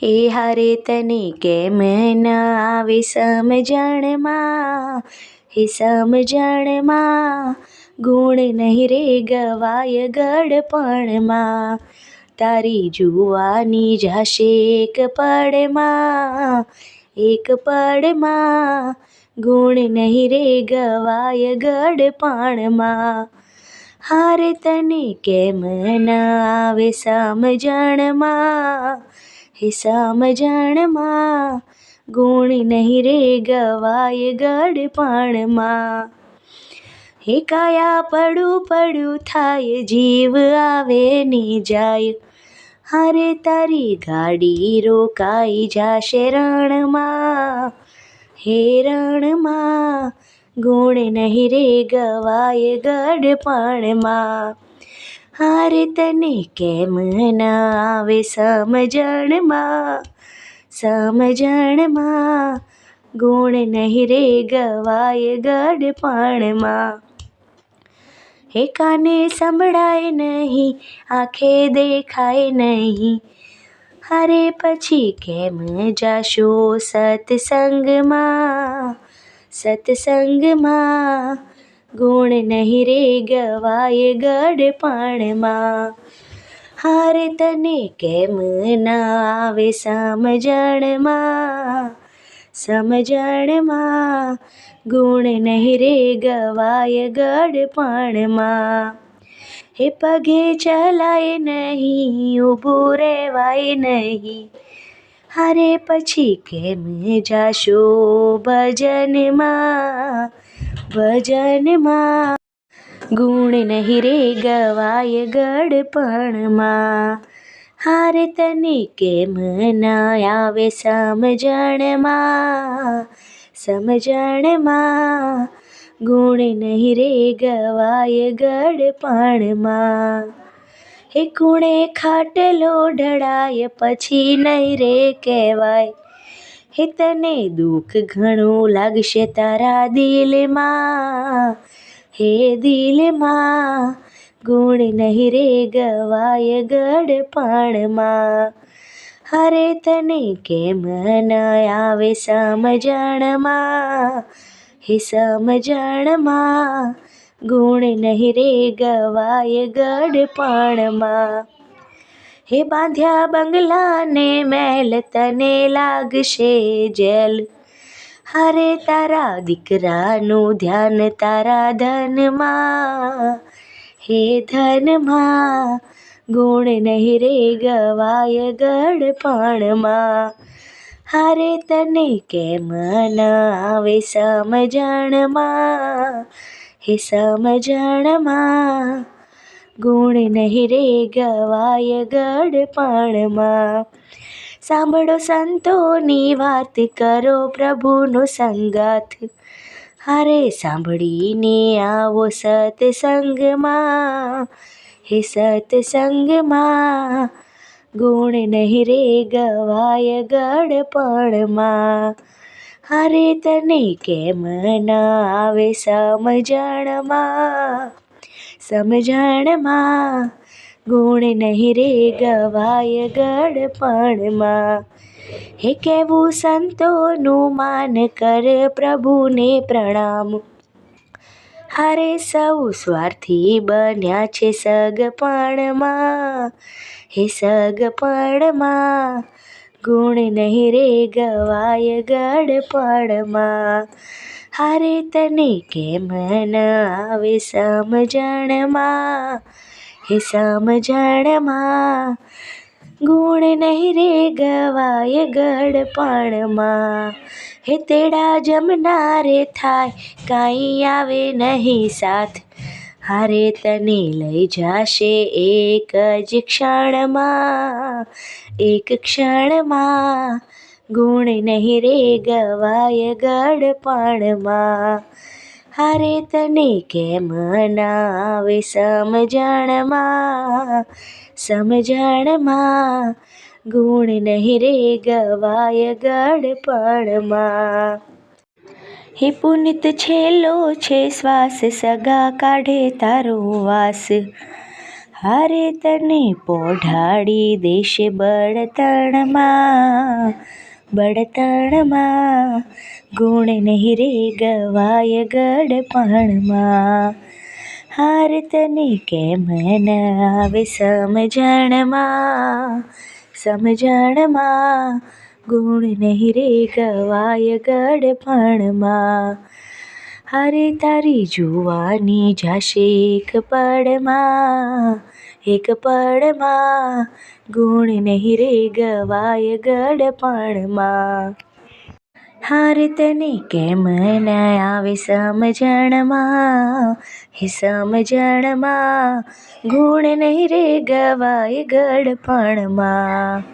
હે હારે તને કેમ ન આવે સમજણમાં, હે સમજણમાં ગુણ નહીં રે ગવાય ગળપણમાં. તારી જુવાની જાશે એક પળમાં, એક પળમાં ગુણ નહીં રે ગવાય ગળપણમાં. હારે તને કેમ ન આવે સમજણમાં, હે સમજણમાં ગુણ નહીં રે ગવાય ગળપણમાં. હે કાયા પડું પડું થાય જીવ આવે ને જાય, હારે તારી ગાડી રોકાઈ જાશે રણમાં, હે રણમાં ગુણ નહીં રે ગવાય ગળપણમાં. હારે તને કેમ ન આવે સમજણમાં, સમજણમાં ગુણ નહીં રે ગવાય ગળપણમાં. હે કાને સંભળાય નહીં, આંખે દેખાય નહીં, હારે પછી કેમ જાશો સત્સંગમાં, સત્સંગમાં ગુણ નહીં રે ગવાય ગળપણમાં. હારે તને કેમ ન આવે સમજણમાં, સમજણમાં ગુણ નહીં રે ગવાય ગળપણમાં. હે પગે ચલાય નહીં, ઊભું રહેવાય નહીં, હારે પછી કેમ જાશો ભજનમાં, ભજનમાં ગુણ નહીં રે ગવાય ગળપણમાં. હારે તને કેમ ન આવે સમજણમાં, સમજણમાં ગુણ નહીં રે ગવાય ગળપણમાં. હે કુણે ખાટલો ઢળાય પછી નહીં રે કહેવાય, હે તને દુઃખ ઘણું લાગશે તારા દિલમાં, હે દિલમાં ગુણ નહીં રે ગવાય ગળપણમાં. હારે તને કેમ ન આવે સમજણમાં, હે સમજણમાં ગુણ નહીં રે ગવાય ગળપણમાં. હે બાંધ્યા બંગલાને મહેલ તને લાગશે જેલ, હારે તારા દીકરાનું ધ્યાન તારા ધનમાં, હે ધનમાં ગુણ નહીં રે ગવાય ગળપણમાં. હારે તને કેમ ન આવે સમજણમાં, હે સમજણમાં ગુણ નહીં રે ગવાય ગળપણમાં. સાંભળો સંતોની વાત, કરો પ્રભુનો સંગાથ, હારે સાંભળીને આવો સત્સંગમાં, હે સત્સંગમાં ગુણ નહીં રે ગવાય ગળપણમાં. હારે તને કેમ ન આવે સમજણમાં, સમજણમાં ગુણ નહીં રે ગવાય ગળપણમાં. હે કેવું સંતોનું માન કર પ્રભુને પ્રણામ, હારે સૌ સ્વાર્થી બન્યા છે સગપણમાં, હે સગપણમાં ગુણ નહીં રે ગવાય ગળપણમાં. હારે તને કેમ ન આવે સમજણમાં, હે સમજણમાં ગુણ નહીં રે ગવાય ગળપણમાં. હે તેડા જમનારે થાય કાંઈ આવે નહીં સાથ, હારે તને લઈ જાશે એક જ ક્ષણમાં, એક ક્ષણમાં ગુણ નહીં રે ગવાય ગળપણમાં. હારે તને કેમ ન આવે સમજણમાં, સમજણમાં ગુણ નહીં રે ગવાય ગળપણમાં. હે પુનિત છેલ્લો છે શ્વાસ, સગા કાઢે તારો વાસ, હારે તને પોઢાડી દેશે બળતણમાં, બળતણમાં ગુણ નહીં રે ગવાય ગળપણમાં. હાર તને કેમ ન આવે સમજણમાં, સમજણમાં ગુણ નહીં રે ગવાય ગળપણમાં. હારે તારી જુવાની જાશે એક પળમાં, એક પળમાં ગુણ નહીં રે ગવાય ગળપણમાં. હાર તને કેમ ન આવે સમજણમાં, હે સમજણમાં ગુણ નહીં રે ગવાય ગળપણમાં.